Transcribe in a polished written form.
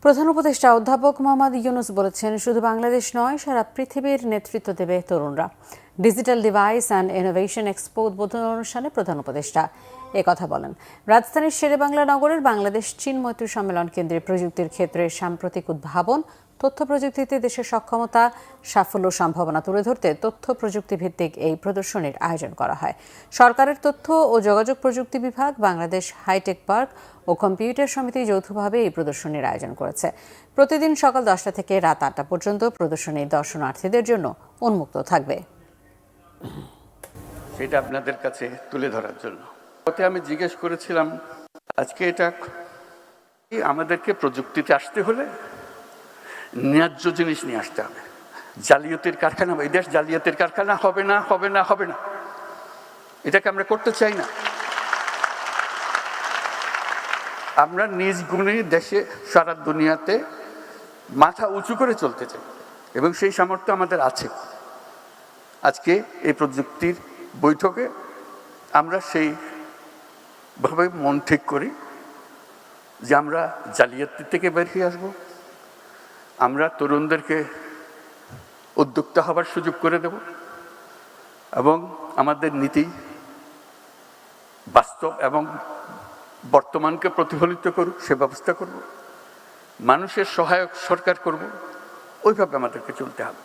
প্রধান উপদেষ্টা অধ্যাপক মোহাম্মদ ইউনূস বলেছেন, শুধু বাংলাদেশ নয়, সারা পৃথিবীর নেতৃত্ব দেবে তরুণরা। Digital device and innovation expo উদ্বোধন অনুষ্ঠানে প্রধান উপদেষ্টা কথা বলেন। রাজধানীর শেরেবাংলা নগরের বাংলাদেশ চীন মৈত্রী সম্মেলন কেন্দ্রে প্রযুক্তির ক্ষেত্রে সাম্প্রতিক উদ্ভাবন, তথ্য প্রযুক্তিতে দেশের সক্ষমতা, সাফল্য, সম্ভাবনা তুলে ধরতে তথ্য প্রযুক্তি ভিত্তিক এই প্রদর্শনীর আয়োজন করা হয়। সরকারের তথ্য ও যোগাযোগ প্রযুক্তি বিভাগ, বাংলাদেশ হাইটেক পার্ক ও কম্পিউটার সমিতি যৌথভাবে এই প্রদর্শনীর আয়োজন করেছে। প্রতিদিন সকাল 10টা থেকে রাত 8টা পর্যন্ত প্রদর্শনী দর্শনার্থীদের জন্য উন্মুক্ত থাকবে। সেটা আপনাদের কাছে তুলে ধরার জন্য আমি জিজ্ঞেস করেছিলাম, আজকে এটা আমাদেরকে প্রযুক্তিতে আসতে হলে ন্যায্য জিনিস নিয়ে আসতে হবে। জালিয়াতির কারখানা, এই দেশ জালিয়াতির কারখানা হবে না, হবে না, হবে না। এটাকে আমরা করতে চাই না। আমরা নিজ গুণে দেশে, সারা দুনিয়াতে মাথা উঁচু করে চলতে চাই এবং সেই সামর্থ্য আমাদের আছে। আজকে এই প্রযুক্তির বৈঠকে আমরা সেইভাবে মন ঠিক করি যে আমরা জালিয়াতি থেকে বেরিয়ে আসব। আমরা তরুণদেরকে উদ্যোক্তা হবার সুযোগ করে দেব এবং আমাদের নীতি বাস্তব এবং বর্তমানকে প্রতিফলিত করুক সে ব্যবস্থা করব। মানুষের সহায়ক সরকার করব, ওইভাবে আমাদেরকে চলতে হবে।